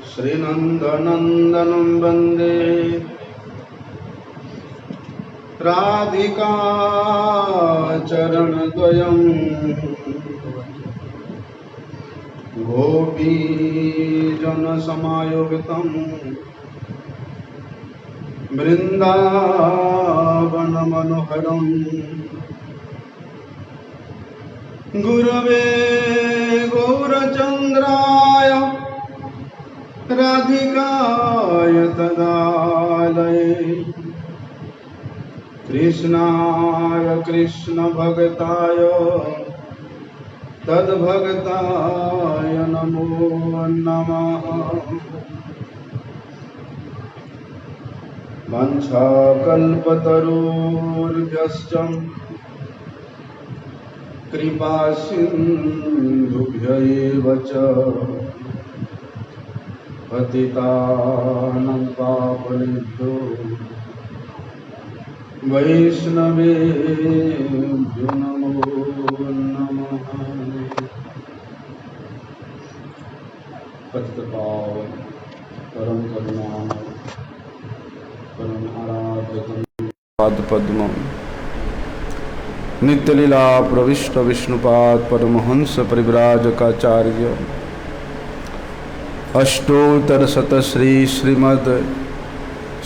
श्रीनन्दनन्दनं वन्दे राधिका चरणद्वयं गोपीजनसमायुक्तं वृन्दावनमनोहरम् गुरवे गौरचन्द्राय राधिकाय तदालये कृष्णाय कृष्णभक्ताय तद्भक्ताय नमो नमः। वंशाकल्पतरुभ्यश्च कृपासिन्धुभ्यैव च पतितानां पावनेभ्यो वैष्णवेभ्यो नमो नमः। पतितपावन परम करुणामय परम आराध्यतम पादपद्मम् नित्यलीला प्रविष्ट विष्णुपाद परमहंस परिव्राजकाचार्य अष्टोत्तर शत श्रीमद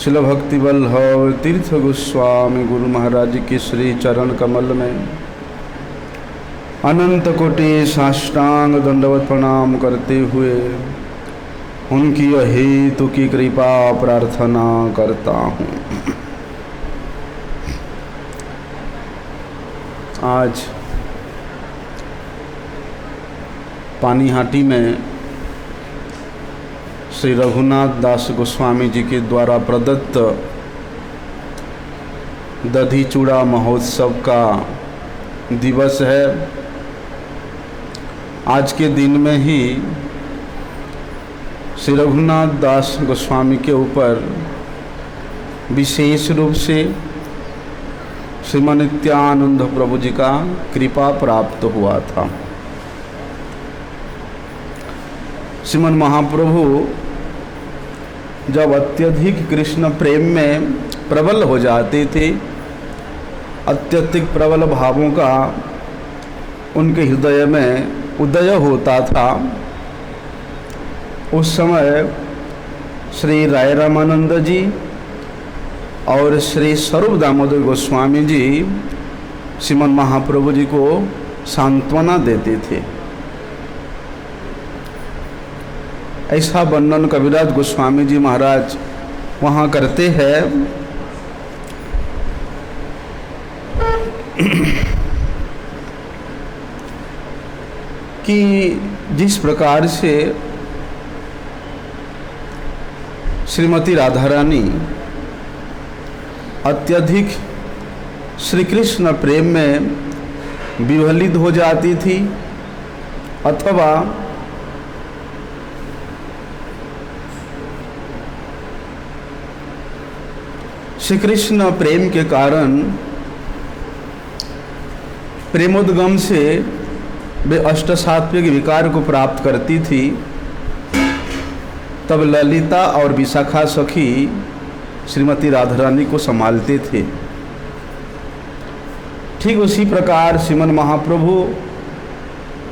शिल भक्ति वल्लभ तीर्थ गोस्वामी गुरु महाराज के श्री चरण कमल में अनंत कोटि साष्टांग दंडवत प्रणाम करते हुए उनकी अहेतु की कृपा प्रार्थना करता हूँ। आज पानीहाटी में श्री रघुनाथ दास गोस्वामी जी के द्वारा प्रदत्त दधी चूड़ा महोत्सव का दिवस है। आज के दिन में ही श्री रघुनाथ दास गोस्वामी के ऊपर विशेष रूप से श्रीमन नित्यानंद प्रभु जी का कृपा प्राप्त हुआ था। श्रीमन महाप्रभु जब अत्यधिक कृष्ण प्रेम में प्रबल हो जाते थे, अत्यधिक प्रबल भावों का उनके हृदय में उदय होता था, उस समय श्री राय रामानंद जी और श्री स्वरूप दामोदर गोस्वामी जी श्रीमन महाप्रभु जी को सांत्वना देते थे। ऐसा वर्णन कविराज गोस्वामी जी महाराज वहाँ करते हैं कि जिस प्रकार से श्रीमती राधा रानी अत्यधिक श्री कृष्ण प्रेम में विह्वलित हो जाती थी अथवा श्री कृष्ण प्रेम के कारण प्रेमोद्गम से वे अष्टसात्विक विकार को प्राप्त करती थी, तब ललिता और विशाखा सखी श्रीमती राधा रानी को संभालते थे। ठीक उसी प्रकार श्रीमन महाप्रभु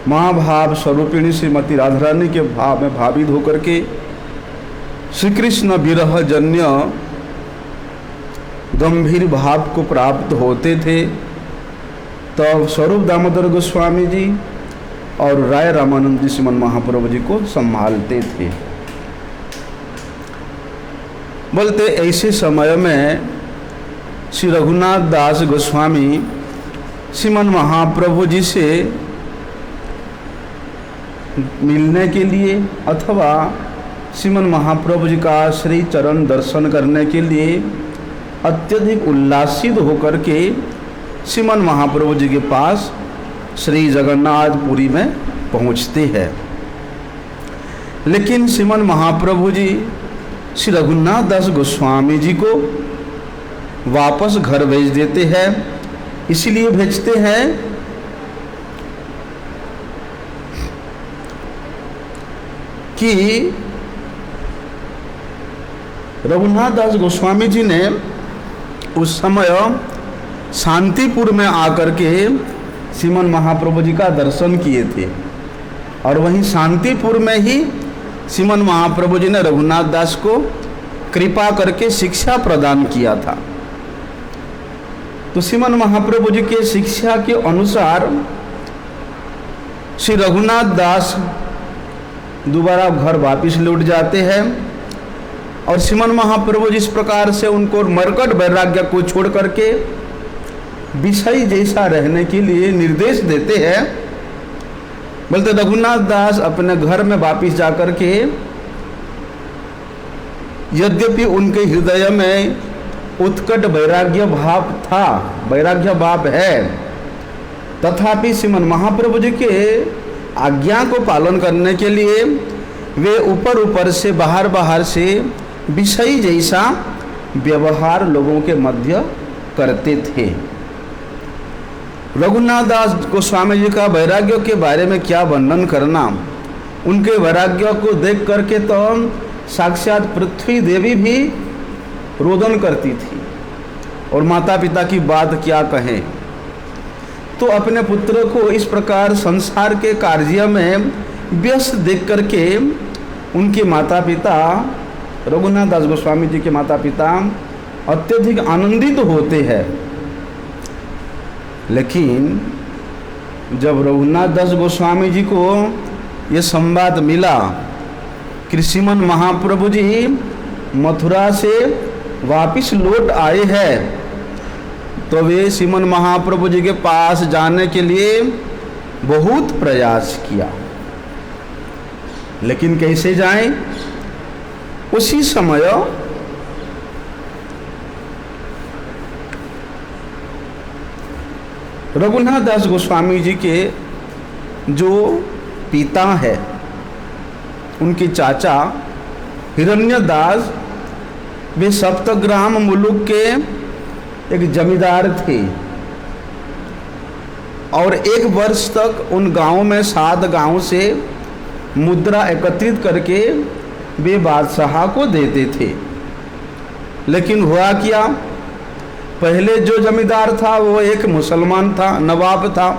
महाभाव स्वरूपिणी श्रीमती राधा रानी के भाव में भावित होकर के श्री कृष्ण विरह जन्य गंभीर भाव को प्राप्त होते थे। तब स्वरूप दामोदर गोस्वामी जी और राय रामानंद जी श्रीमन महाप्रभु जी को संभालते थे। बोलते ऐसे समय में श्री रघुनाथ दास गोस्वामी श्रीमन महाप्रभु जी से मिलने के लिए अथवा श्रीमन महाप्रभु जी का श्री चरण दर्शन करने के लिए अत्यधिक उल्लासित होकर के श्रीमन महाप्रभु जी के पास श्री जगन्नाथपुरी में पहुंचते हैं। लेकिन श्रीमन महाप्रभु जी श्री रघुनाथ दास गोस्वामी जी को वापस घर भेज देते हैं। इसलिए भेजते हैं कि रघुनाथ दास गोस्वामी जी ने उस समय शांतिपुर में आकर के श्रीमन महाप्रभु जी का दर्शन किए थे और वहीं शांतिपुर में ही श्रीमन महाप्रभु जी ने रघुनाथ दास को कृपा करके शिक्षा प्रदान किया था। तो श्रीमन महाप्रभु जी के शिक्षा के अनुसार श्री रघुनाथ दास दोबारा घर वापिस लौट जाते हैं और श्रीमन महाप्रभु जिस प्रकार से उनको मरकट वैराग्य को छोड़ करके विषय जैसा रहने के लिए निर्देश देते हैं, बोलते रघुनाथ दास अपने घर में वापिस जाकर के यद्यपि उनके हृदय में उत्कट वैराग्य भाव था, वैराग्य भाव है, तथापि श्रीमन महाप्रभु जी के आज्ञा को पालन करने के लिए वे ऊपर ऊपर से बाहर से विषय जैसा व्यवहार लोगों के मध्य करते थे। रघुनाथ दास गोस्वामी जी का वैराग्य के बारे में क्या वर्णन करना, उनके वैराग्य को देख करके तो साक्षात पृथ्वी देवी भी रोदन करती थी और माता पिता की बात क्या कहें। तो अपने पुत्र को इस प्रकार संसार के कार्य में व्यस्त देख करके उनके माता पिता, रघुनाथ दास गोस्वामी जी के माता पिता अत्यधिक आनंदित होते हैं। लेकिन जब रघुनाथ दास गोस्वामी जी को ये संवाद मिला कि श्रीमन महाप्रभु जी मथुरा से वापिस लौट आए हैं, तो वे श्रीमन महाप्रभु जी के पास जाने के लिए बहुत प्रयास किया, लेकिन कैसे जाएं। उसी समय रघुनाथ दास गोस्वामी जी के जो पिता है, उनके चाचा हिरण्य दास, वे सप्तग्राम मुलुक के एक जमींदार थे और 1 वर्ष तक उन गांव में 7 गांव से मुद्रा एकत्रित करके वे बादशाह को देते थे। लेकिन हुआ क्या, पहले जो जमींदार था वो एक मुसलमान था, नवाब था।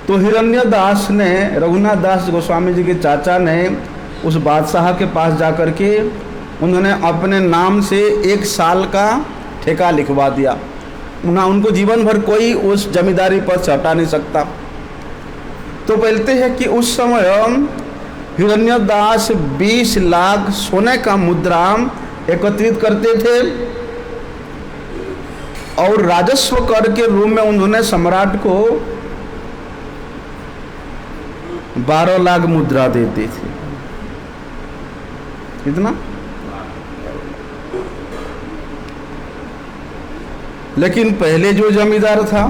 तो हिरण्य दास ने, रघुनाथ दास गोस्वामी जी के चाचा ने उस बादशाह के पास जाकर के उन्होंने अपने नाम से 1 साल का ठेका लिखवा दिया। उनको जीवन भर कोई उस जमींदारी पर से हटा नहीं सकता। तो बोलते हैं कि उस समय हिरण्य दास 20 लाख सोने का मुद्रा एकत्रित करते थे और राजस्व कर के रूप में उन्होंने सम्राट को 12 लाख मुद्रा देते थे। कितना? लेकिन पहले जो जमींदार था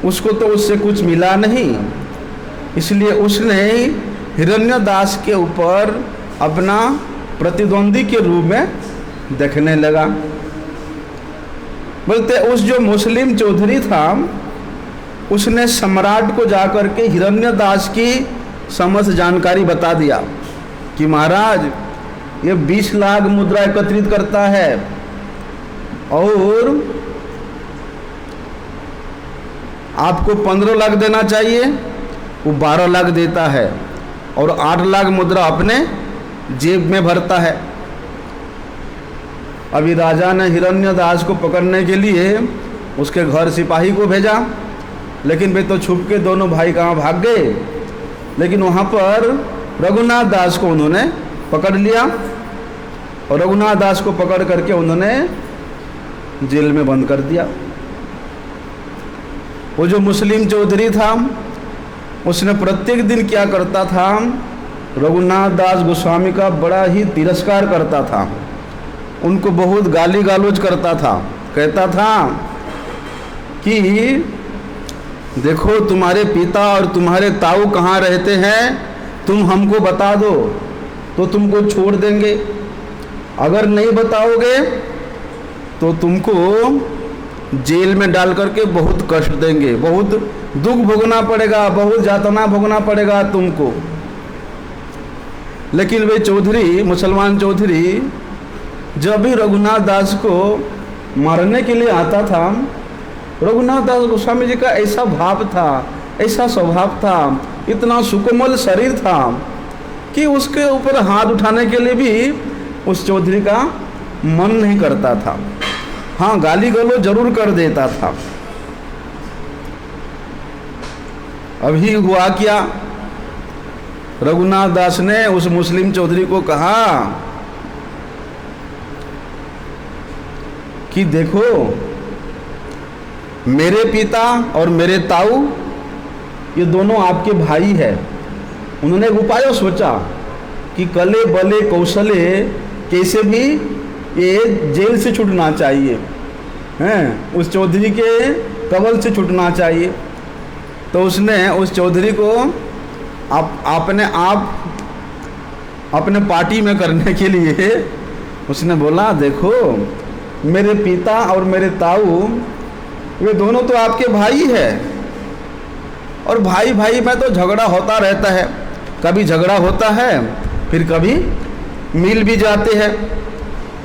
उसको तो उससे कुछ मिला नहीं, इसलिए उसने हिरण्य दास के ऊपर अपना प्रतिद्वंदी के रूप में देखने लगा। बोलते उस जो मुस्लिम चौधरी था उसने सम्राट को जाकर के हिरण्य दास की समस्त जानकारी बता दिया कि महाराज ये 20 लाख मुद्रा एकत्रित करता है और आपको 15 लाख देना चाहिए, वो 12 लाख देता है और 8 लाख मुद्रा अपने जेब में भरता है। अभी राजा ने हिरण्य दास को पकड़ने के लिए उसके घर सिपाही को भेजा, लेकिन वे तो छुप के दोनों भाई कहाँ भाग गए। लेकिन वहाँ पर रघुनाथ दास को उन्होंने पकड़ लिया और रघुनाथ दास को पकड़ करके उन्होंने जेल में बंद कर दिया। वो जो मुस्लिम चौधरी था उसने प्रत्येक दिन क्या करता था, रघुनाथ दास गोस्वामी का बड़ा ही तिरस्कार करता था, उनको बहुत गाली गलौज करता था। कहता था कि देखो तुम्हारे पिता और तुम्हारे ताऊ कहाँ रहते हैं, तुम हमको बता दो तो तुमको छोड़ देंगे, अगर नहीं बताओगे तो तुमको जेल में डाल करके बहुत कष्ट देंगे, बहुत दुख भोगना पड़ेगा, बहुत यातना भोगना पड़ेगा तुमको। लेकिन वे चौधरी, मुसलमान चौधरी, जब भी रघुनाथ दास को मारने के लिए आता था, रघुनाथ दास गोस्वामी जी का ऐसा भाव था, ऐसा स्वभाव था, इतना सुकोमल शरीर था कि उसके ऊपर हाथ उठाने के लिए भी उस चौधरी का मन नहीं करता था। हाँ, गाली गलौज जरूर कर देता था। अभी हुआ क्या, रघुनाथ दास ने उस मुस्लिम चौधरी को कहा कि देखो, मेरे पिता और मेरे ताऊ ये दोनों आपके भाई हैं। उन्होंने एक उपाय सोचा कि कले बले कौशले कैसे भी ये जेल से छूटना चाहिए, हैं, उस चौधरी के कबल से छूटना चाहिए। तो उसने उस चौधरी को अपने पार्टी में करने के लिए उसने बोला, देखो मेरे पिता और मेरे ताऊ वे दोनों तो आपके भाई है, और भाई भाई में तो झगड़ा होता रहता है, कभी झगड़ा होता है फिर कभी मिल भी जाते हैं।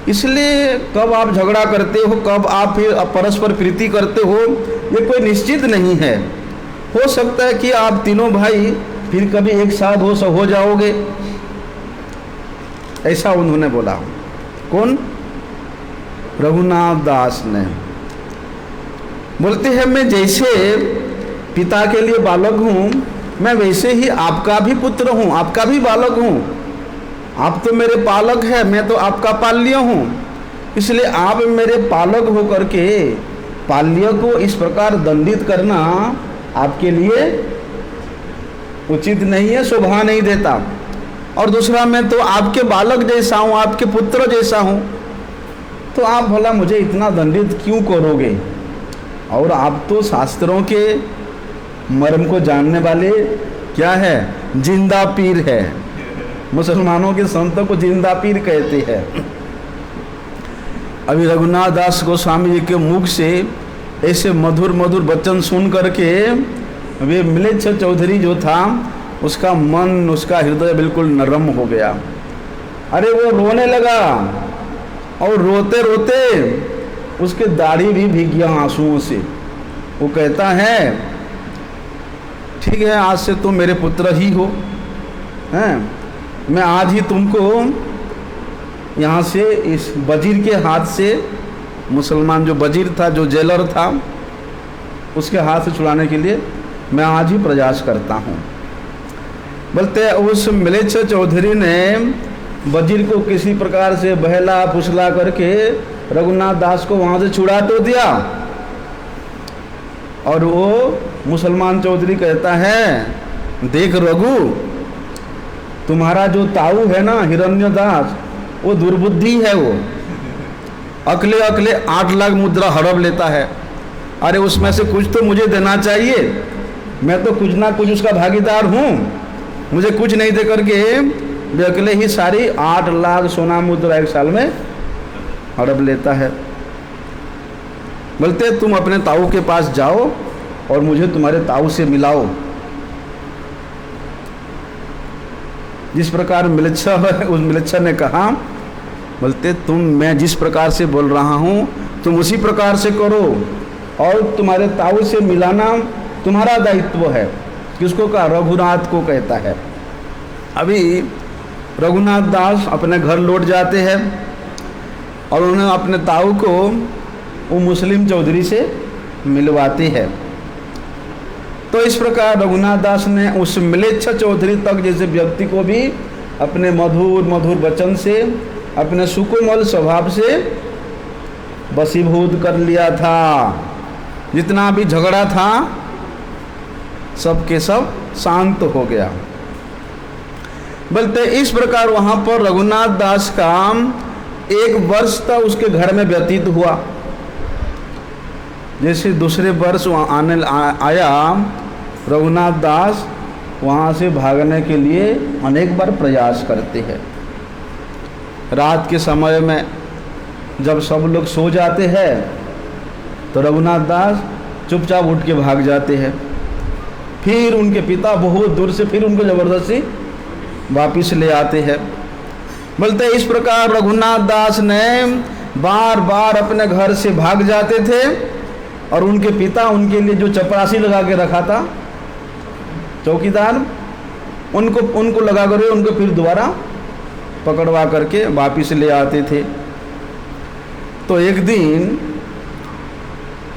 इसलिए कब आप झगड़ा करते हो, कब आप फिर परस्पर प्रीति करते हो, ये कोई निश्चित नहीं है। हो सकता है कि आप तीनों भाई फिर कभी एक साथ हो जाओगे, ऐसा उन्होंने बोला। कौन? रघुनाथ दास ने। बोलते हैं, मैं जैसे पिता के लिए बालक हूँ, मैं वैसे ही आपका भी पुत्र हूँ, आपका भी बालक हूँ। आप तो मेरे पालक हैं, मैं तो आपका पाल्य हूँ। इसलिए आप मेरे पालक होकर के पाल्य को इस प्रकार दंडित करना आपके लिए उचित नहीं है, शोभा नहीं देता। और दूसरा, मैं तो आपके बालक जैसा हूँ, आपके पुत्र जैसा हूँ, तो आप भला मुझे इतना दंडित क्यों करोगे? और आप तो शास्त्रों के मर्म को जानने वाले क्या है, जिंदा पीर है। मुसलमानों के संतों को जिंदा पीर कहते हैं। अभी रघुनाथ दास गोस्वामी जी के मुख से ऐसे मधुर मधुर वचन सुन करके वे मिलेच्छ चौधरी जो था, उसका मन, उसका हृदय बिल्कुल नरम हो गया। अरे वो रोने लगा, और रोते रोते उसके दाढ़ी भी भीग गया आंसुओं से। वो कहता है, ठीक है, आज से तुम मेरे पुत्र ही हो, हैं, मैं आज ही तुमको यहाँ से इस वजीर के हाथ से, मुसलमान जो वजीर था, जो जेलर था, उसके हाथ से छुड़ाने के लिए मैं आज ही प्रयास करता हूँ। बोलते उस मिलेच्छ चौधरी ने वजीर को किसी प्रकार से बहला फुसला करके रघुनाथ दास को वहाँ से छुड़ा तो दिया। और वो मुसलमान चौधरी कहता है, देख रघु, तुम्हारा जो ताऊ है ना हिरण्य दास, वो दुर्बुद्धि है। वो अकले अकले 8 लाख मुद्रा हड़प लेता है। अरे उसमें से कुछ तो मुझे देना चाहिए, मैं तो कुछ ना कुछ उसका भागीदार हूँ। मुझे कुछ नहीं दे करके वे अकेले ही सारी 8 लाख सोना मुद्रा एक साल में हड़प लेता है। बोलते तुम अपने ताऊ के पास जाओ और मुझे तुम्हारे ताऊ से मिलाओ। जिस प्रकार मिलेच्छा है, उस मिलेच्छा ने कहा, बोलते मैं जिस प्रकार से बोल रहा हूँ तुम उसी प्रकार से करो, और तुम्हारे ताऊ से मिलाना तुम्हारा दायित्व है। किसको कहा? रघुनाथ को कहता है। अभी रघुनाथ दास अपने घर लौट जाते हैं और उन्हें अपने ताऊ को वो मुस्लिम चौधरी से मिलवाते हैं। तो इस प्रकार रघुनाथ दास ने उस मिलेच्छ चौधरी तक जैसे व्यक्ति को भी अपने मधुर मधुर वचन से, अपने सुकोमल स्वभाव से वशीभूत कर लिया था। जितना भी झगड़ा था सब के सब शांत हो गया। बोलते इस प्रकार वहाँ पर रघुनाथ दास का 1 वर्ष तक उसके घर में व्यतीत हुआ। जैसे दूसरे वर्ष वहाँ आया, रघुनाथ दास वहाँ से भागने के लिए अनेक बार प्रयास करते हैं। रात के समय में जब सब लोग सो जाते हैं तो रघुनाथ दास चुपचाप उठ के भाग जाते हैं। फिर उनके पिता बहुत दूर से फिर उनको ज़बरदस्ती वापिस ले आते हैं। बोलते इस प्रकार रघुनाथ दास ने बार बार अपने घर से भाग जाते थे और उनके पिता उनके लिए जो चपरासी लगा के रखा था, चौकीदार, उनको लगा कर उनको फिर दोबारा पकड़वा करके वापिस ले आते थे। तो एक दिन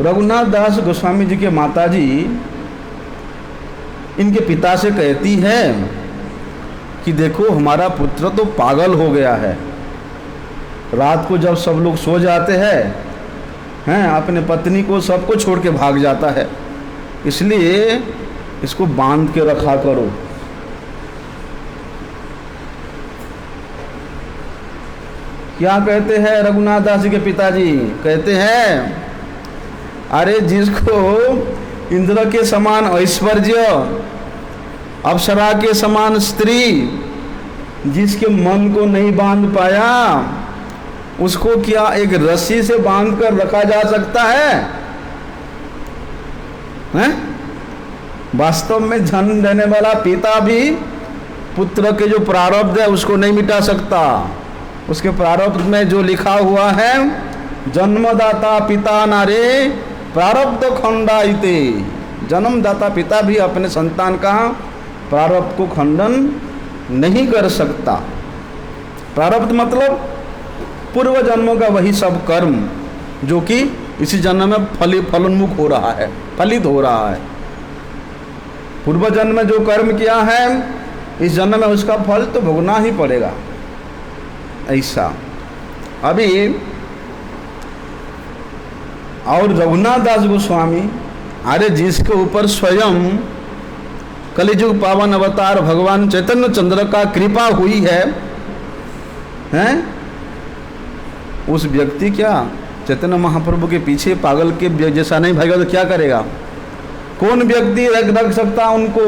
रघुनाथ दास गोस्वामी जी के माताजी इनके पिता से कहती है कि देखो हमारा पुत्र तो पागल हो गया है, रात को जब सब लोग सो जाते हैं अपने पत्नी को सबको छोड़ के भाग जाता है, इसलिए इसको बांध के रखा करो। क्या कहते हैं रघुनाथ दास जी के पिताजी? कहते हैं अरे जिसको इंद्र के समान ऐश्वर्य, अप्सरा के समान स्त्री, जिसके मन को नहीं बांध पाया, उसको क्या एक रस्सी से बांध कर रखा जा सकता है? वास्तव में जन्म देने वाला पिता भी पुत्र के जो प्रारब्ध है उसको नहीं मिटा सकता। उसके प्रारब्ध में जो लिखा हुआ है, जन्मदाता पिता नारे प्रारब्ध खंडाइते, जन्मदाता पिता भी अपने संतान का प्रारब्ध को खंडन नहीं कर सकता। प्रारब्ध मतलब पूर्व जन्मों का वही सब कर्म जो कि इसी जन्म में फलोन्मुख हो रहा है, फलित हो रहा है। पूर्व जन्म में जो कर्म किया है इस जन्म में उसका फल तो भोगना ही पड़ेगा, ऐसा। अभी और रघुनाथ दास गोस्वामी, अरे जिसके ऊपर स्वयं कलिजुग पावन अवतार भगवान चैतन्य चंद्र का कृपा हुई है, उस व्यक्ति क्या चैतन्य महाप्रभु के पीछे पागल के जैसा नहीं भागेगा तो क्या करेगा? कौन व्यक्ति रख सकता उनको?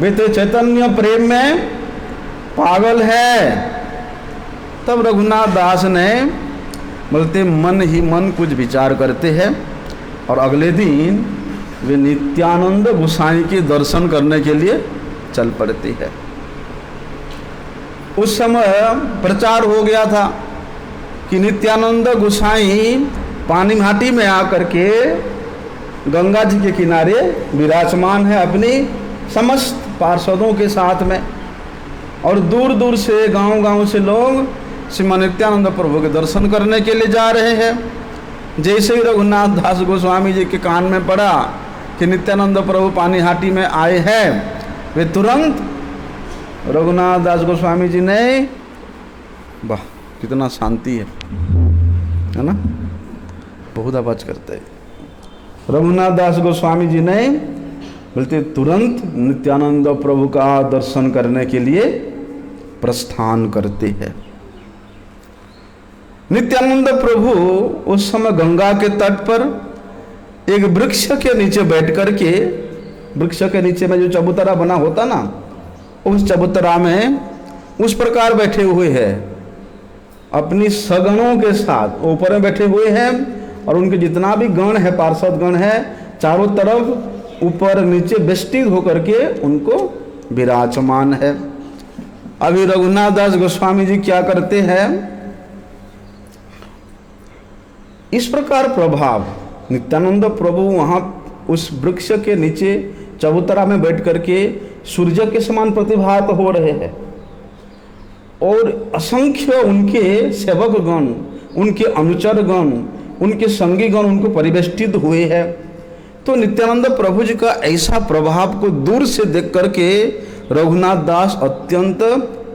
वे तो चैतन्य प्रेम में पागल है। तब रघुनाथ दास ने बोलते मन ही मन कुछ विचार करते हैं और अगले दिन वे नित्यानंद गोसाई के दर्शन करने के लिए चल पड़ते हैं। उस समय प्रचार हो गया था कि नित्यानंद गोसाई पानी घाटी में आकर के गंगा जी के किनारे विराजमान है अपनी समस्त पार्षदों के साथ में, और दूर दूर से गांव-गांव से लोग श्रीमान नित्यानंद प्रभु के दर्शन करने के लिए जा रहे हैं। जैसे ही रघुनाथ दास गोस्वामी जी के कान में पड़ा कि नित्यानंद प्रभु पानी घाटी में आए हैं, वे तुरंत रघुनाथ दास गोस्वामी जी ने, वाह कितना शांति है ना, बहुत आवाज करते हैं। रघुनाथ दास गोस्वामी जी ने बोलते तुरंत नित्यानंद प्रभु का दर्शन करने के लिए प्रस्थान करते हैं। नित्यानंद प्रभु उस समय गंगा के तट पर एक वृक्ष के नीचे बैठ करके, वृक्ष के नीचे में जो चबूतरा बना होता ना, उस चबूतरा में उस प्रकार बैठे हुए हैं, अपनी सगणों के साथ ऊपर में बैठे हुए हैं, और उनके जितना भी गण है, पार्षद गण है, चारों तरफ ऊपर नीचे बेष्टित होकर के उनको विराजमान है। अभी रघुनाथ दास गोस्वामी जी क्या करते हैं, इस प्रकार प्रभाव नित्यानंद प्रभु वहाँ उस वृक्ष के नीचे चबूतरा में बैठ करके सूर्य के समान प्रतिभात हो रहे हैं, और असंख्य उनके सेवक गण, उनके अनुचर गण, उनके संगी गण उनको परिवेष्टित हुए हैं। तो नित्यानंद प्रभु जी का ऐसा प्रभाव को दूर से देख करके रघुनाथ दास अत्यंत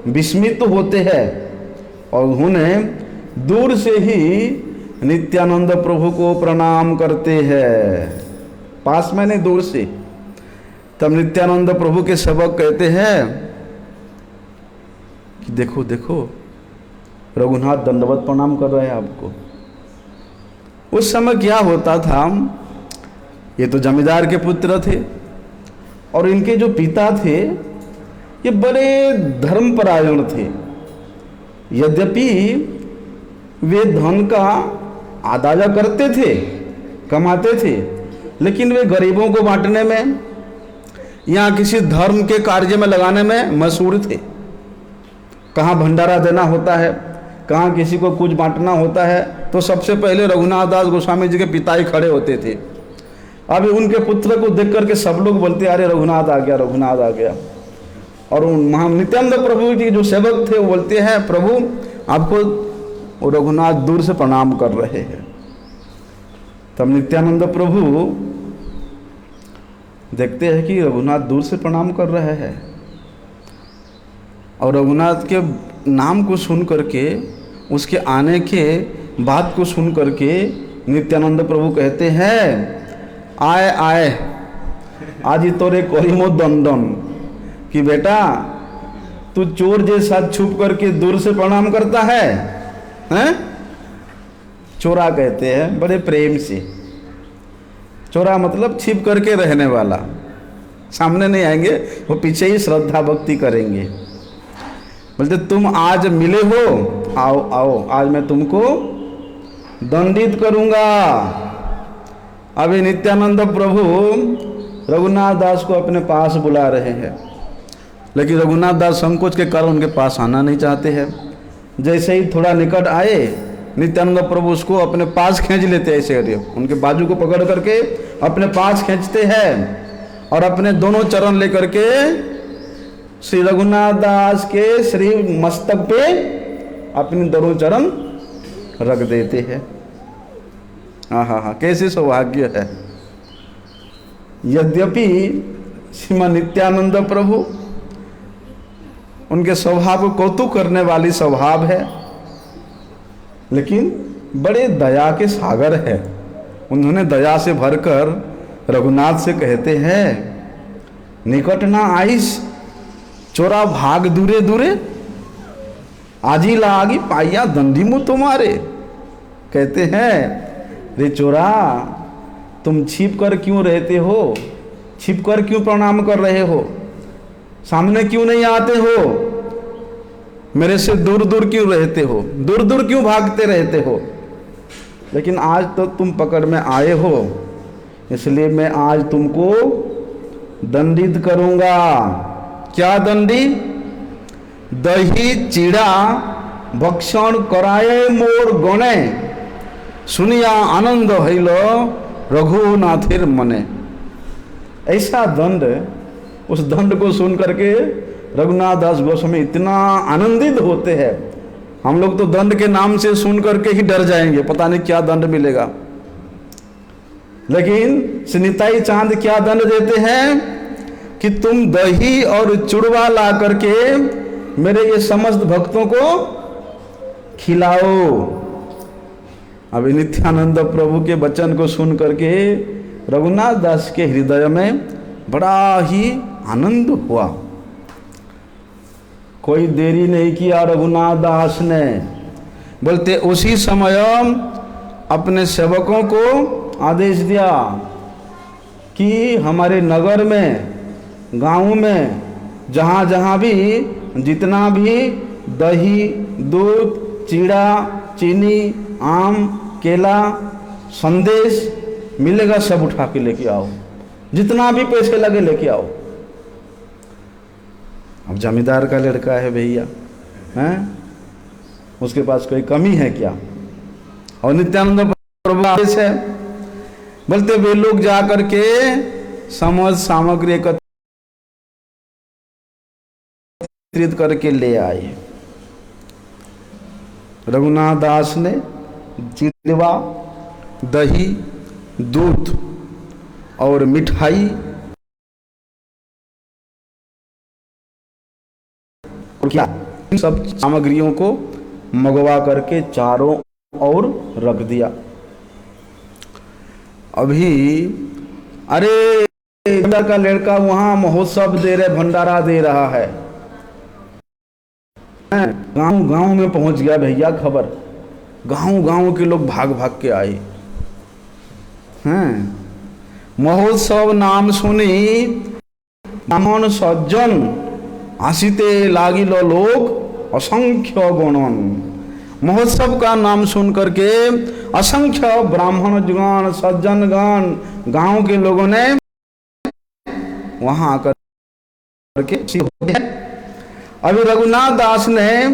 विस्मित होते हैं, और उन्हें दूर से ही नित्यानंद प्रभु को प्रणाम करते हैं, पास में नहीं दूर से। तब नित्यानंद प्रभु के सेवक कहते हैं कि देखो देखो रघुनाथ दंडवत प्रणाम कर रहे हैं आपको। उस समय क्या होता था, ये तो जमींदार के पुत्र थे, और इनके जो पिता थे ये बड़े धर्मपरायण थे। यद्यपि वे धन का आदाया करते थे, कमाते थे, लेकिन वे गरीबों को बांटने में या किसी धर्म के कार्य में लगाने में मशहूर थे। कहाँ भंडारा देना होता है, कहाँ किसी को कुछ बांटना होता है, तो सबसे पहले रघुनाथ दास गोस्वामी जी के पिता ही खड़े होते थे। अभी उनके पुत्र को देख करके सब लोग बोलते अरे रघुनाथ आ गया, रघुनाथ आ गया। और नित्यानंद प्रभु जी जो सेवक थे वो बोलते हैं प्रभु आपको वो रघुनाथ दूर से प्रणाम कर रहे हैं। तब नित्यानंद प्रभु देखते हैं कि रघुनाथ दूर से प्रणाम कर रहे हैं, और रघुनाथ के नाम को सुन करके, उसके आने के बात को सुन करके नित्यानंद प्रभु कहते हैं आए आए आज ही तोरे करीमो दंडन, कि बेटा तू चोर जैसा छुप करके दूर से प्रणाम करता है, हैं? चोरा कहते हैं बड़े प्रेम से। चोरा मतलब छिप करके रहने वाला, सामने नहीं आएंगे, वो पीछे ही श्रद्धा भक्ति करेंगे। बोलते तुम आज मिले हो, आओ आओ आज मैं तुमको दंडित करूंगा। अभी नित्यानंद प्रभु रघुनाथ दास को अपने पास बुला रहे हैं, लेकिन रघुनाथ दास संकोच के कारण उनके पास आना नहीं चाहते हैं। जैसे ही थोड़ा निकट आए, नित्यानंद प्रभु उसको अपने पास खींच लेते हैं, ऐसे करके उनके बाजू को पकड़ करके अपने पास खींचते हैं और अपने दोनों चरण लेकर के श्री रघुनाथ दास के श्री मस्तक पे अपने दोनों चरण रख देते हैं। हाँ, कैसे सौभाग्य है। यद्यपि श्रीमान नित्यानंद प्रभु उनके स्वभाव को कौतुक करने वाली स्वभाव है, लेकिन बड़े दया के सागर है। उन्होंने दया से भरकर रघुनाथ से कहते हैं निकट ना आइस चोरा भाग दूरे दूरे, आजी लागी पाइया दंडी मुँह तुम्हारे। कहते हैं रे चोरा तुम छिप कर क्यों रहते हो, छिप कर क्यों प्रणाम कर रहे हो, सामने क्यों नहीं आते हो, मेरे से दूर दूर क्यों रहते हो, दूर दूर क्यों भागते रहते हो। लेकिन आज तो तुम पकड़ में आए हो, इसलिए मैं आज तुमको दंडित करूंगा। क्या दंडी? दही चीड़ा भक्षण कराए मोर गणे, सुनिया आनंद हईल रघुनाथेर मने। ऐसा दंड, उस दंड को सुन करके रघुनाथ दास गोस्वामी इतना आनंदित होते हैं। हम लोग तो दंड के नाम से सुन करके ही डर जाएंगे, पता नहीं क्या दंड मिलेगा। लेकिन निताई चांद क्या दंड देते हैं कि तुम दही और चुड़वा ला करके मेरे ये समस्त भक्तों को खिलाओ। अभी नित्यानंद प्रभु के वचन को सुन करके रघुनाथ दास के हृदय में बड़ा ही आनंद हुआ। कोई देरी नहीं किया रघुनाथ दास ने, बोलते उसी समय अपने सेवकों को आदेश दिया कि हमारे नगर में, गांव में, जहाँ जहाँ भी जितना भी दही, दूध, चीड़ा, चीनी, आम, केला, संदेश मिलेगा सब उठा के लेके आओ, जितना भी पैसे लगे लेके आओ। अब जमींदार का लड़का है भैया, हैं? उसके पास कोई कमी है क्या? और नित्यानंद प्रभु आदेश है, बोलते वे लोग जा करके समस्त सामग्री एकत्रित करके ले आए। रघुनाथ दास ने चिड़वा, दही, दूध और मिठाई और क्या इन सब सामग्रियों को मंगवा करके चारों ओर रख दिया। अभी अरे इधर का लड़का वहां महोत्सव दे रहे, भंडारा दे रहा है, गांव गांव में पहुंच गया भैया खबर। गांव गांव के लोग भाग भाग के आए हैं। महोत्सव नाम सुनी ब्राह्मण सज्जन आसिते लागिल लोग असंख्य गणन। महोत्सव का नाम सुन करके असंख्य ब्राह्मण गण, सज्जन गण, गांव के लोगों ने वहां आकर के अभी रघुनाथ दास ने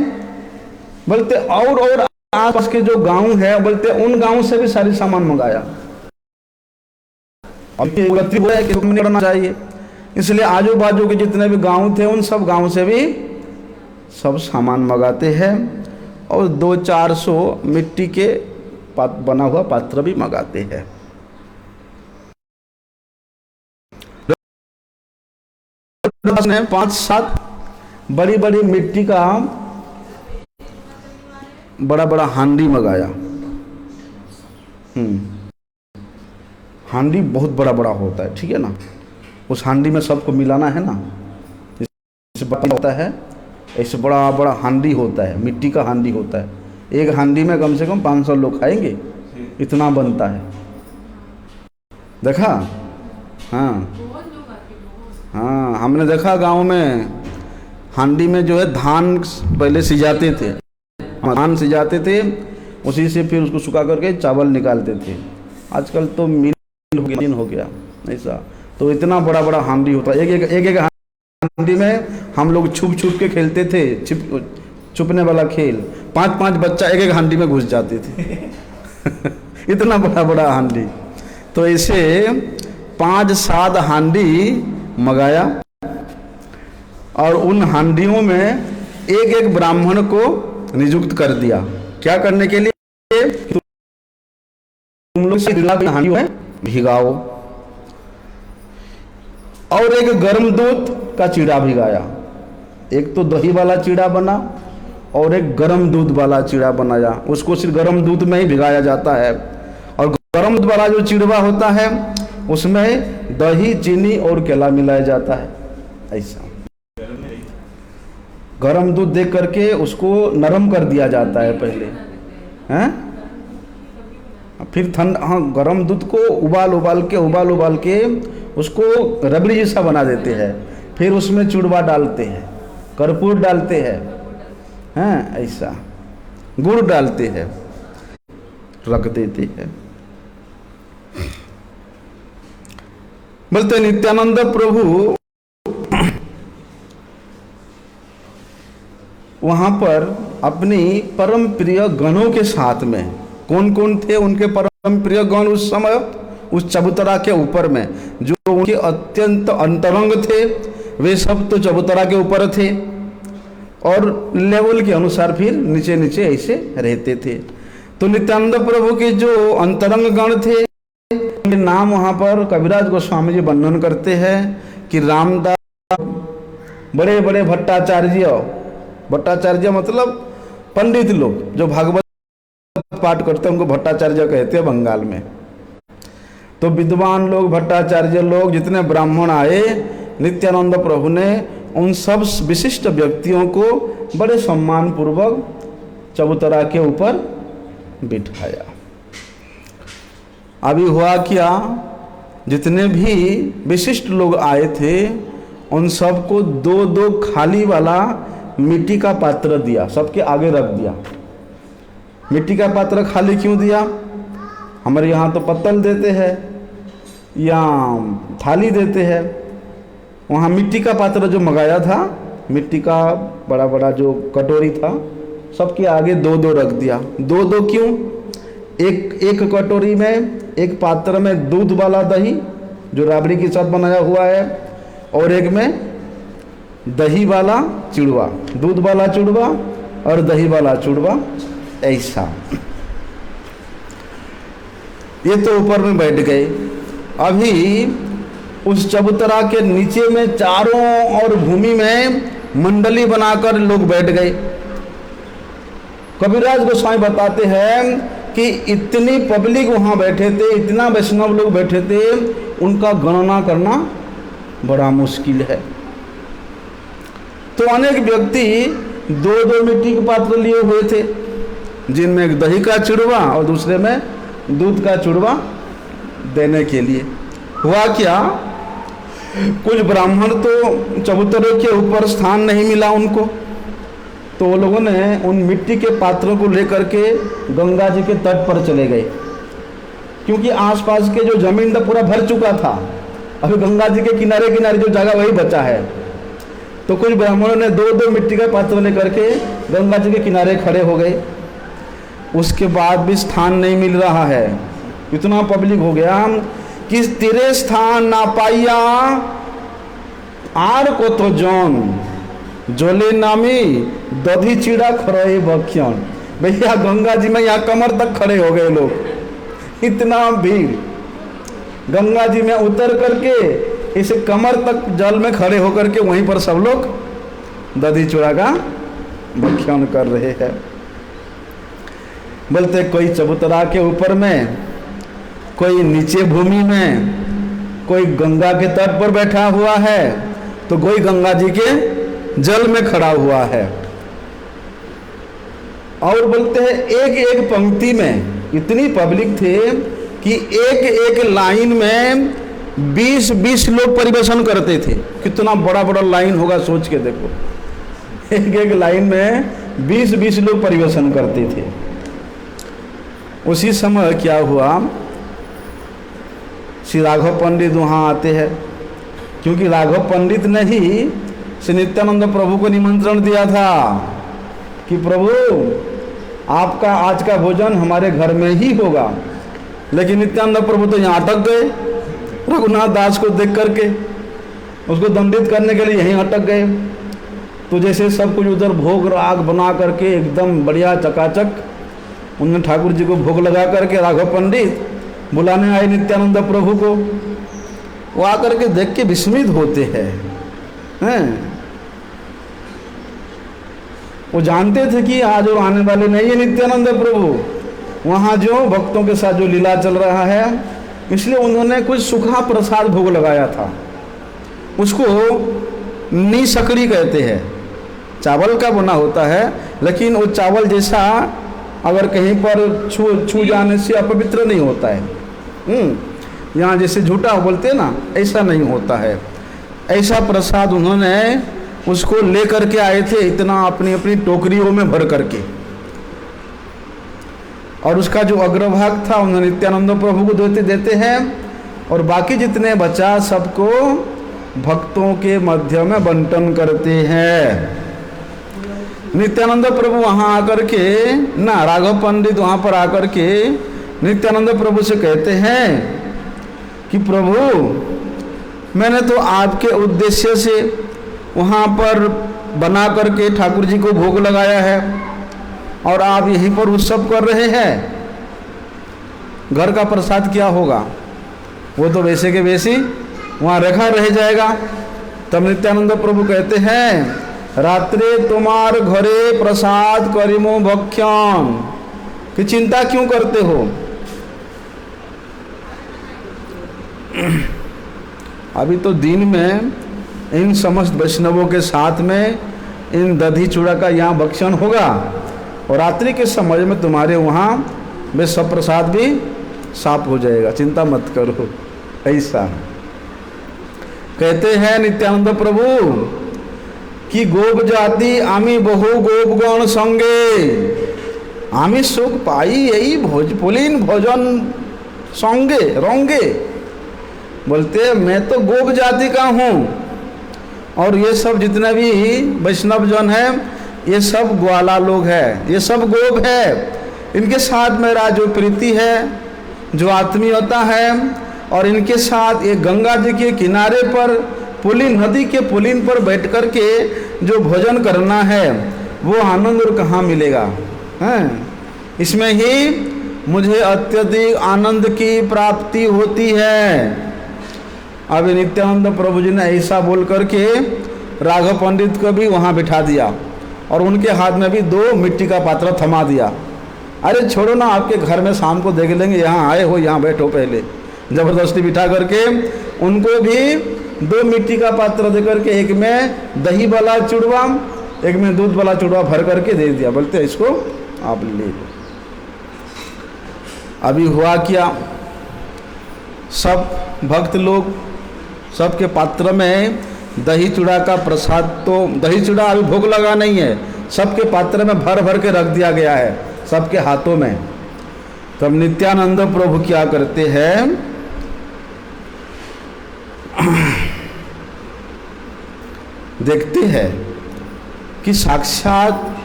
बोलते और आसपास के जो गांव है बोलते उन गांव से भी सारी सामान मंगाया। अब कि करना चाहिए, इसलिए आजू बाजू के जितने भी गांव थे उन सब गांव से भी सब सामान मंगाते हैं और 200-400 मिट्टी के बना हुआ पात्र भी मंगाते हैं। ने 5-7 बड़ी बड़ी मिट्टी का बड़ा बड़ा हांडी मंगाया। हांडी बहुत बड़ा बड़ा होता है, ठीक है ना। उस हांडी में सबको मिलाना है ना, जैसे बड़ा होता है ऐसे बड़ा बड़ा हांडी होता है, मिट्टी का हांडी होता है। एक हांडी में कम से कम 500 लोग खाएंगे, इतना बनता है। देखा? हाँ हाँ, हमने देखा गांव में हांडी में जो है धान पहले सिजाते थे, धान सिजाते थे, उसी से फिर उसको सुखा करके चावल निकालते थे। आजकल तो मिल हो गया ऐसा, तो इतना बड़ा बड़ा हांडी होता है। एक हांडी में हम लोग छुप छुप के खेलते थे, छुपने वाला खेल। 5-5 बच्चा एक हांडी में घुस जाते थे इतना बड़ा बड़ा हांडी। तो ऐसे 5-7 हांडी मंगाया और उन हांडियों में एक ब्राह्मण को नियुक्त कर दिया। क्या करने के लिए? तुम लोग से हांडी है भिगाओ, और एक गर्म दूध का चीड़ा भिगाया। एक तो दही वाला चीड़ा बना और एक गर्म दूध वाला चीड़ा बनाया। उसको सिर्फ गर्म दूध में ही भिगाया जाता है, और गर्म दूध वाला जो चिड़वा होता है उसमें दही, चीनी और केला मिलाया जाता है। ऐसा गर्म दूध दे करके उसको नरम कर दिया जाता है पहले, हैं? फिर ठंड, हाँ, गर्म दूध को उबाल के उसको रबड़ी जैसा बना देते हैं। फिर उसमें चूड़वा डालते हैं, कर्पूर डालते हैं, हैं? ऐसा गुड़ डालते हैं, रख देते हैं। बोलते नित्यानंद प्रभु वहां पर अपनी परम प्रिय गणों के साथ में, कौन कौन थे उनके परम प्रिय गण उस समय, उस चबूतरा के ऊपर में जो उनके अत्यंत अंतरंग थे, वे सब तो चबूतरा के ऊपर थे और लेवल के अनुसार फिर नीचे नीचे ऐसे रहते थे। तो नित्यानंद प्रभु के जो अंतरंग गण थे उनके नाम वहाँ पर कविराज गोस्वामी जी वर्णन करते हैं कि रामदास, बड़े बड़े भट्टाचार्य मतलब पंडित लोग जो भागवत पाठ करते हैं उनको भट्टाचार्य कहते हैं बंगाल में। तो विद्वान लोग, भट्टाचार्य लोग, जितने ब्राह्मण आए, नित्यानंद प्रभु ने उन सब विशिष्ट व्यक्तियों को बड़े सम्मान पूर्वक चबूतरा के ऊपर बिठाया। अभी हुआ क्या, जितने भी विशिष्ट लोग आए थे उन सबको 2-2 खाली वाला मिट्टी का पात्र दिया, सबके आगे रख दिया। मिट्टी का पात्र खाली क्यों दिया? हमारे यहाँ तो पत्तल देते हैं या थाली देते हैं, वहाँ मिट्टी का पात्र जो मंगाया था, मिट्टी का बड़ा बड़ा जो कटोरी था, सबके आगे 2-2 रख दिया। 2-2 क्यों? एक कटोरी में, एक पात्र में दूध वाला दही जो राबड़ी के साथ बनाया हुआ है, और एक में दही वाला चिड़वा, दूध वाला चिड़वा और दही वाला चिड़वा। ऐसा ये तो ऊपर में बैठ गए। अभी उस चबूतरा के नीचे में चारों और भूमि में मंडली बनाकर लोग बैठ गए। कबीरदास गोस्वामी बताते हैं कि इतनी पब्लिक वहाँ बैठे थे, इतना वैष्णव लोग बैठे थे, उनका गणना करना बड़ा मुश्किल है। तो अनेक व्यक्ति 2-2 मिट्टी के पात्र लिए हुए थे, जिनमें एक दही का चिड़वा और दूसरे में दूध का चिड़वा देने के लिए। हुआ क्या, कुछ ब्राह्मण तो चबूतरे के ऊपर स्थान नहीं मिला उनको, तो वो लोगों ने उन मिट्टी के पात्रों को लेकर के गंगा जी के तट पर चले गए, क्योंकि आसपास के जो जमीन था पूरा भर चुका था। अभी गंगा जी के किनारे किनारे जो जगह वही बचा है, तो कुछ ब्राह्मणों ने दो दो मिट्टी का पात्र लेकर के गंगा जी के किनारे खड़े हो गए। उसके बाद भी स्थान नहीं मिल रहा है, इतना पब्लिक हो गया कि तेरे स्थान ना पाइया आर को तो जौन जोले नामी दधी चिड़ा खरोए बख्यन। भैया गंगा जी में यहाँ कमर तक खड़े हो गए लोग, इतना भीड़। गंगा जी में उतर करके इसे कमर तक जल में खड़े होकर के वहीं पर सब लोग दधी चूड़ा का भक्षण कर रहे हैं। बोलते कोई चबूतरा के ऊपर में, कोई नीचे भूमि में, कोई गंगा के तट पर बैठा हुआ है तो कोई गंगा जी के जल में खड़ा हुआ है। और बोलते हैं एक एक पंक्ति में इतनी पब्लिक थे कि एक एक लाइन में 20-20 लोग परिवेशन करते थे। कितना बड़ा बड़ा लाइन होगा सोच के देखो, एक एक लाइन में 20-20 लोग परिवेशन करते थे। उसी समय क्या हुआ, श्री राघव पंडित वहाँ आते हैं, क्योंकि राघव पंडित ने ही श्री नित्यानंद प्रभु को निमंत्रण दिया था कि प्रभु आपका आज का भोजन हमारे घर में ही होगा। लेकिन नित्यानंद प्रभु तो यहाँ अटक गए, रघुनाथ दास को देख करके उसको दंडित करने के लिए यहीं अटक गए। तो जैसे सब कुछ उधर भोग राग बना करके एकदम बढ़िया चकाचक उन्होंने ठाकुर जी को भोग लगा करके राघव पंडित बुलाने आए नित्यानंद प्रभु को। वो आकर के देख के विस्मित होते हैं। वो जानते थे कि आज वो आने वाले नहीं है नित्यानंद प्रभु, वहाँ जो भक्तों के साथ जो लीला चल रहा है, इसलिए उन्होंने कुछ सूखा प्रसाद भोग लगाया था। उसको निसकड़ी कहते हैं, चावल का बना होता है, लेकिन वो चावल जैसा अगर कहीं पर छू जाने से अपवित्र नहीं होता है। यहाँ जैसे झूठा बोलते हैं ना, ऐसा नहीं होता है। ऐसा प्रसाद उन्होंने उसको ले करके आए थे, इतना अपनी अपनी टोकरियों में भर करके। और उसका जो अग्रभाग था उन्होंने नित्यानंद प्रभु को देते हैं, और बाकी जितने बचा सबको भक्तों के मध्य में बंटन करते हैं। नित्यानंद प्रभु वहाँ आकर के ना, राघव पंडित वहाँ पर आकर के नित्यानंद प्रभु से कहते हैं कि प्रभु मैंने तो आपके उद्देश्य से वहाँ पर बना करके ठाकुर जी को भोग लगाया है, और आप यहीं पर उत्सव कर रहे हैं। घर का प्रसाद क्या होगा, वो तो वैसे के वैसे वहाँ रखा रह जाएगा। तब नित्यानंद प्रभु कहते हैं रात्रे तुम्हार घरे प्रसाद करिमो भक्ष्यम, कि चिंता क्यों करते हो। अभी तो दिन में इन समस्त वैष्णवों के साथ में इन दधी चूड़ा का यहाँ भक्षण होगा, और रात्रि के समय में तुम्हारे वहाँ वे सब प्रसाद भी साफ हो जाएगा, चिंता मत करो। ऐसा कहते हैं नित्यानंद प्रभु कि गोप जाति आमी बहु गोपगण संगे, आमी सुख पाई यही भोजपुलिन भोजन संगे रोंगे। बोलते मैं तो गोप जाति का हूँ, और ये सब जितने भी वैष्णव जन हैं ये सब ग्वाला लोग हैं, ये सब गोप है। इनके साथ मेरा जो प्रीति है, जो आत्मीयता है, और इनके साथ ये गंगा जी के किनारे पर पुलिन, नदी के पुलिन पर बैठ कर के जो भोजन करना है वो आनंद और कहाँ मिलेगा हैं? इसमें ही मुझे अत्यधिक आनंद की प्राप्ति होती है। अभी नित्यानंद प्रभु जी ने ऐसा बोल करके राघव पंडित को भी वहाँ बिठा दिया, और उनके हाथ में भी 2 मिट्टी का पात्र थमा दिया। अरे छोड़ो ना, आपके घर में शाम को देख लेंगे, यहाँ आए हो यहाँ बैठो। पहले ज़बरदस्ती बिठा करके उनको भी 2 मिट्टी का पात्र दे करके, एक में दही वाला चूड़वा, एक में दूध वाला चूड़वा भर करके दे दिया। बोलते इसको आप ले लो। अभी हुआ क्या, सब भक्त लोग सबके पात्र में दही चूड़ा का प्रसाद, तो दही चूड़ा अभी भोग लगा नहीं है, सबके पात्र में भर भर के रख दिया गया है सबके हाथों में। तब नित्यानंद प्रभु क्या करते हैं, देखते हैं कि साक्षात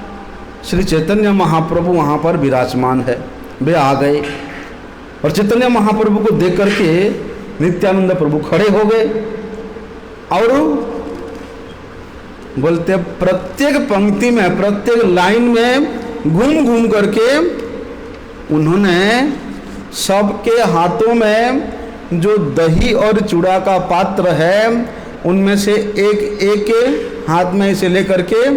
श्री चैतन्य महाप्रभु वहाँ पर विराजमान है। वे आ गए और चैतन्य महाप्रभु को देख करके नित्यानंद प्रभु खड़े हो गए और बोलते प्रत्येक पंक्ति में, प्रत्येक लाइन में घूम घूम करके उन्होंने सबके हाथों में जो दही और चूड़ा का पात्र है उनमें से एक एक हाथ में इसे लेकर के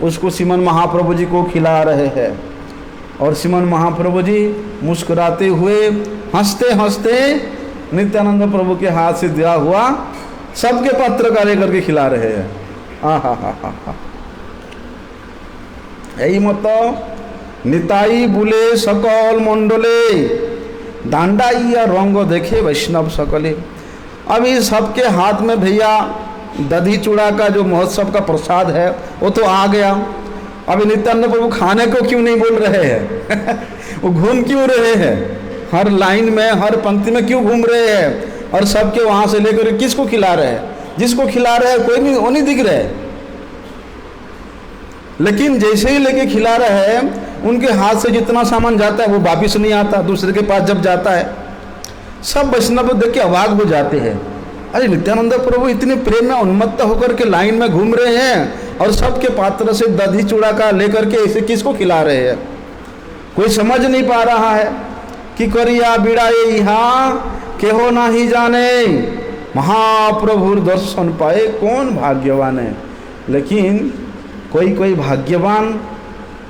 उसको श्रीमन महाप्रभु जी को खिला रहे हैं। और श्रीमन महाप्रभु जी मुस्कुराते हुए हंसते हंसते नित्यानंद प्रभु के हाथ से दिया हुआ सबके पात्र का लेकर के खिला रहे हैं। हा। यही मत निताई बुले सकल मंडले दांडाइया रंग देखे वैष्णव सकले। अभी सबके हाथ में भैया दधी चूड़ा का जो महोत्सव का प्रसाद है वो तो आ गया। अभी नित्यानंद प्रभु खाने को क्यों नहीं बोल रहे हैं वो घूम क्यों रहे हैं, हर लाइन में हर पंक्ति में क्यों घूम रहे हैं और सबके वहां से लेकर किसको खिला रहे हैं? जिसको खिला रहे हैं कोई नहीं, वो नहीं दिख रहे, लेकिन जैसे ही लेके खिला रहे हैं उनके हाथ से जितना सामान जाता है वो वापिस नहीं आता। दूसरे के पास जब जाता है सब वैष्णव देख के अवाक हो जाते हैं। अरे नित्यानंद प्रभु इतने प्रेम में उन्मत्त होकर के लाइन में घूम रहे हैं और सबके पात्र से दधी चूड़ा का लेकर के इसे किसको खिला रहे हैं? कोई समझ नहीं पा रहा है कि करिया बिड़ाए यहाँ केहो ना ही जाने, महाप्रभु दर्शन पाए कौन भाग्यवान है। लेकिन कोई भाग्यवान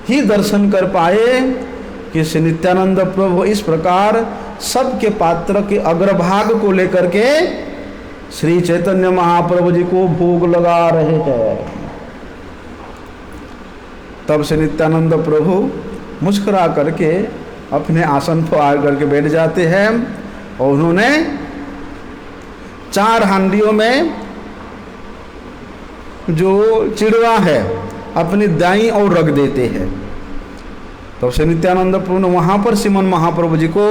ही दर्शन कर पाए कि श्री नित्यानंद प्रभु इस प्रकार सबके पात्र के अग्रभाग को लेकर के श्री चैतन्य महाप्रभु जी को भोग लगा रहे हैं। तब से नित्यानंद प्रभु मुस्कुरा करके अपने आसन पर आ करके बैठ जाते हैं और उन्होंने 4 हांडियों में जो चिड़वा है अपनी दाईं ओर रख देते हैं। तब से नित्यानंद प्रभु वहाँ पर श्रीमन महाप्रभु जी को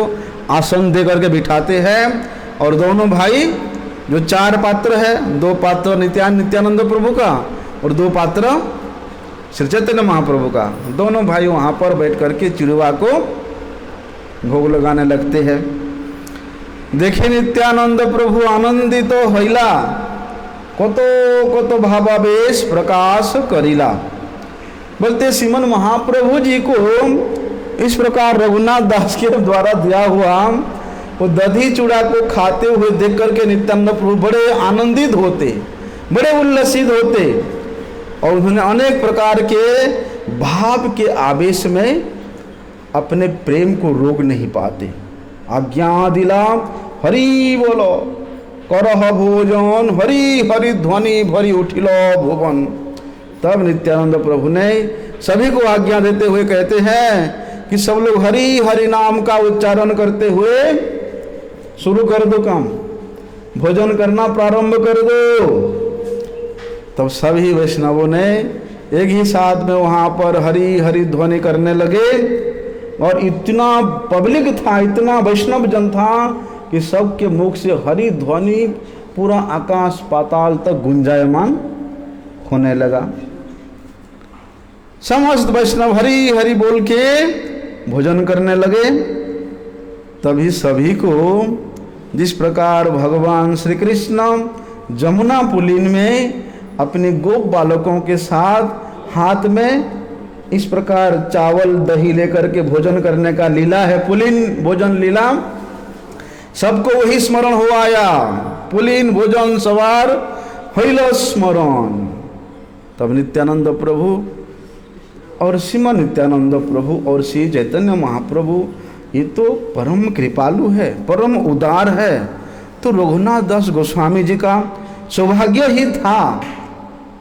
आसन दे करके बिठाते हैं और दोनों भाई जो 4 पात्र है, 2 पात्र नित्यानंद प्रभु का और 2 पात्र श्री चैतन्य महाप्रभु का, दोनों भाई वहाँ पर बैठ करके चिड़वा को भोग लगाने लगते हैं। देखे नित्यानंद प्रभु आनंदित तो होइला, कतो कतो भावावेश प्रकाश करिला। बोलते श्रीमन महाप्रभु जी को इस प्रकार रघुनाथ दास के द्वारा दिया हुआ वो दधी चूड़ा को खाते हुए देख करके नित्यानंद प्रभु बड़े आनंदित होते, बड़े उल्लसित होते और उन्होंने अनेक प्रकार के भाव के आवेश में अपने प्रेम को रोक नहीं पाते। आज्ञा दिला हरि बोलो करह भोजन, हरि हरि ध्वनि भरी उठिलो भुवन। तब नित्यानंद प्रभु ने सभी को आज्ञा देते हुए कहते हैं कि सब लोग हरि हरि नाम का उच्चारण करते हुए शुरू कर दो, काम भोजन करना प्रारंभ कर दो। तब सभी वैष्णवों ने एक ही साथ में वहाँ पर हरि हरि ध्वनि करने लगे और इतना पब्लिक था, इतना वैष्णव जन था कि सबके मुख से हरि ध्वनि पूरा आकाश पाताल तक गुंजायमान होने लगा। समस्त वैष्णव हरि हरि बोल के भोजन करने लगे। तभी सभी को जिस प्रकार भगवान श्री कृष्ण जमुना पुलिन में अपने गोप बालकों के साथ हाथ में इस प्रकार चावल दही लेकर के भोजन करने का लीला है, पुलिन भोजन लीला, सबको वही स्मरण हो आया। पुलिन भोजन सवार होइल स्मरण। तब नित्यानंद प्रभु और श्रीमन नित्यानंद प्रभु और श्री चैतन्य महाप्रभु ये तो परम कृपालु है, परम उदार है। तो रघुनाथ दास गोस्वामी जी का सौभाग्य ही था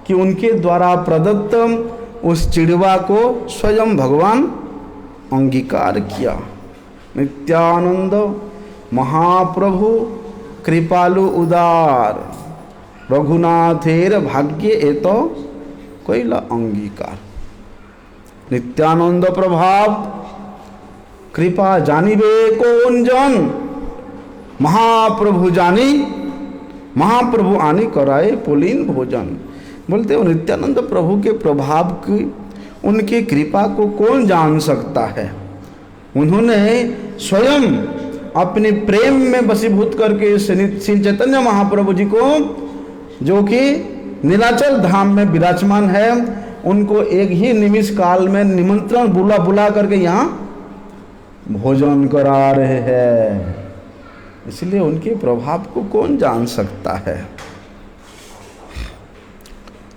कि उनके द्वारा प्रदत्त उस चिड़वा को स्वयं भगवान अंगीकार किया। नित्यानंद महाप्रभु कृपालु उदार, रघुनाथेर भाग्य एतो कोइला अंगीकार। नित्यानंद प्रभाव कृपा जानिबे कौन जन, महाप्रभु जानी महाप्रभु आनी कराए पुलिन भोजन। बोलते वो नित्यानंद प्रभु के प्रभाव की, उनकी कृपा को कौन जान सकता है। उन्होंने स्वयं अपने प्रेम में वशीभूत करके श्री चैतन्य महाप्रभु जी को, जो कि नीलाचल धाम में विराजमान है, उनको एक ही निमिष काल में निमंत्रण बुला करके यहाँ भोजन करा रहे हैं। इसलिए उनके प्रभाव को कौन जान सकता है।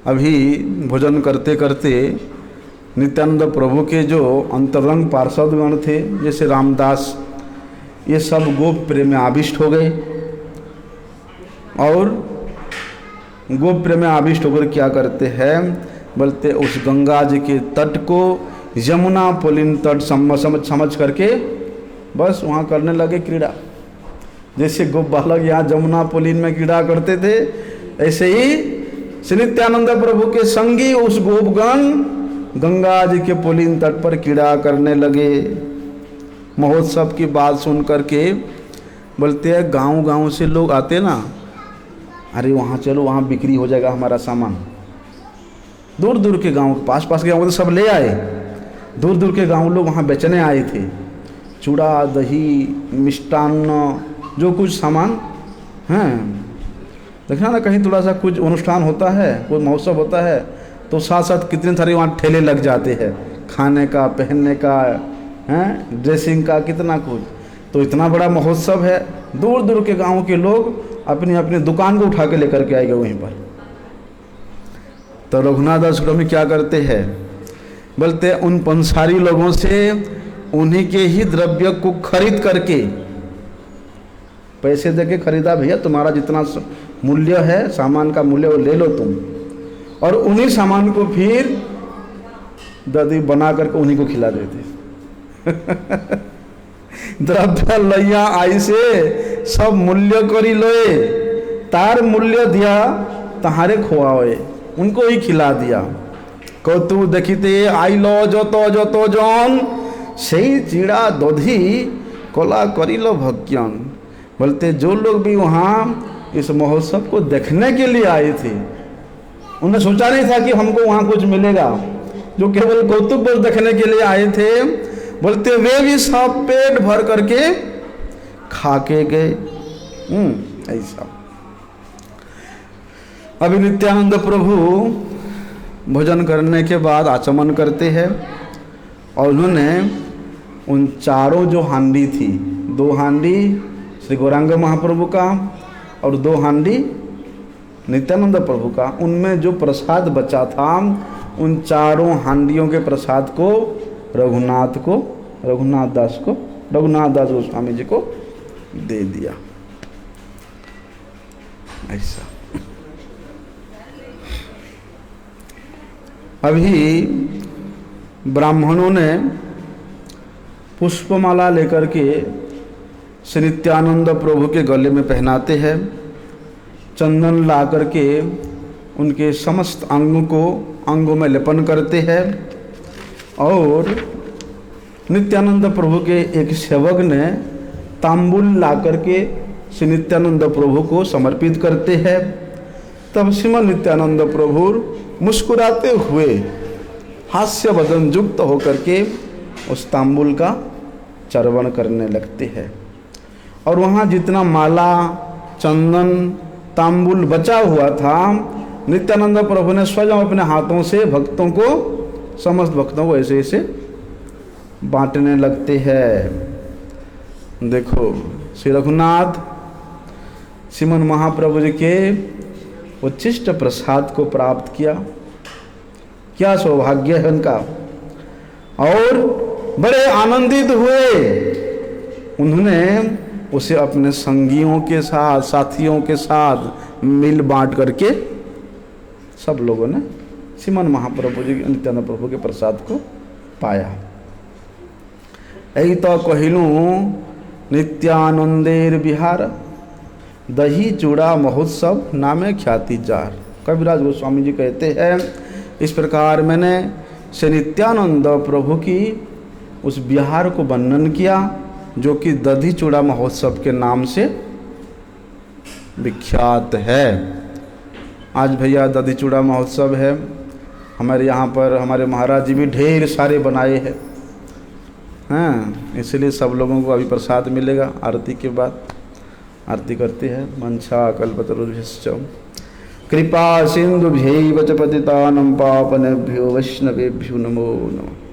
अभी भोजन करते करते नित्यानंद प्रभु के जो अंतरंग पार्षदगण थे, जैसे रामदास, ये सब गोप प्रेम में आविष्ट हो गए। और गोप प्रेम में आविष्ट होकर क्या करते हैं, बोलते उस गंगा जी के तट को यमुना पुलिन तट समझ करके बस वहाँ करने लगे क्रीड़ा। जैसे गोप बालक यहाँ जमुना पुलिन में क्रीड़ा करते थे, ऐसे ही श्री नित्यानंद प्रभु के संगी उस गोपगण गंगा जी के पुलिन तट पर क्रीड़ा करने लगे। महोत्सव की बात सुन करके बोलते हैं गांव से लोग आते ना, अरे वहाँ चलो, वहाँ बिक्री हो जाएगा हमारा सामान। दूर दूर के गांव, पास के गांव तो सब ले आए, दूर दूर के गांव लोग वहाँ बेचने आए थे। चूड़ा, दही, मिष्टान्न, जो कुछ सामान हैं, देखना ना कहीं थोड़ा सा कुछ अनुष्ठान होता है, कोई महोत्सव होता है, तो साथ साथ कितने सारे वहाँ ठेले लग जाते हैं, खाने का, पहनने का, हैं, ड्रेसिंग का, कितना कुछ। तो इतना बड़ा महोत्सव है, दूर दूर के गांव के लोग अपनी अपनी दुकान को उठा के लेकर के आएंगे वहीं पर। तो रघुनाथ दास स्वामी क्या करते हैं, बोलते उन पंसारी लोगों से उन्हीं के ही द्रव्य को खरीद करके, पैसे देके खरीदा, भैया तुम्हारा जितना मूल्य है, सामान का मूल्य वो ले लो तुम, और उन्हीं सामान को फिर दधी बना करके उन्हीं को खिला देते। द्रव्य लैया आई से सब मूल्य करी लोए, तार मूल्य दिया तहारे खोआए, उनको ही खिला दिया। कौतु देखिते आइलो जतो जन सही चिड़ा दधी कला करिलो भज्ञान। बोलते जो लोग भी वहाँ इस महोत्सव को देखने के लिए आए थे, उन्हें सोचा नहीं था कि हमको वहाँ कुछ मिलेगा, जो केवल कौतुक बस देखने के लिए आए थे, बोलते वे भी सब पेट भर करके खा के गए। ऐसा अभी नित्यानंद प्रभु भोजन करने के बाद आचमन करते हैं, और उन्होंने उन चारों जो हांडी थी, 2 हांडी श्री गौरांग महाप्रभु का और 2 हांडी नित्यानंद प्रभु का, उनमें जो प्रसाद बचा था, उन चारों हांडियों के प्रसाद को रघुनाथ दास गोस्वामी जी को दे दिया। ऐसा अभी ब्राह्मणों ने पुष्पमाला लेकर के श्री नित्यानंद प्रभु के गले में पहनाते हैं, चंदन ला करके उनके समस्त अंगों में लेपन करते हैं, और नित्यानंद प्रभु के एक सेवक ने तांबुल ला करके श्री नित्यानंद प्रभु को समर्पित करते हैं। तब श्रीमद नित्यानंद प्रभु मुस्कुराते हुए हास्य वदन युक्त होकर के उस तांबुल का चर्वण करने लगते हैं, और वहाँ जितना माला, चंदन, तांबुल बचा हुआ था, नित्यानंद प्रभु ने स्वयं अपने हाथों से भक्तों को, समस्त भक्तों को ऐसे ऐसे बांटने लगते हैं। देखो श्री रघुनाथ श्रीमन महाप्रभु जी के उच्छिष्ट प्रसाद को प्राप्त किया, क्या सौभाग्य है उनका। और बड़े आनंदित हुए, उन्होंने उसे अपने संगियों के साथ, साथियों के साथ मिल बांट करके सब लोगों ने श्रीमन महाप्रभु जी नित्यानंद प्रभु के प्रसाद को पाया। यही तो कहिलू नित्यानंदेर विहार, दही चूड़ा महोत्सव नामे ख्याति जार। कविराज गोस्वामी जी कहते हैं, इस प्रकार मैंने श्री नित्यानंद प्रभु की उस विहार को वर्णन किया, जो कि दधी चूड़ा महोत्सव के नाम से विख्यात है। आज भैया दधी चूड़ा महोत्सव है। हमारे यहाँ पर हमारे महाराज जी भी ढेर सारे बनाए हैं। हाँ, इसलिए सब लोगों को अभी प्रसाद मिलेगा आरती के बाद। आरती करते हैं। मंशा कल्पतरुभ्यश्च कृपा सिंधुभ्यैव च पतितानां पावनेभ्यो वैष्णवेभ्यो नमो नमः।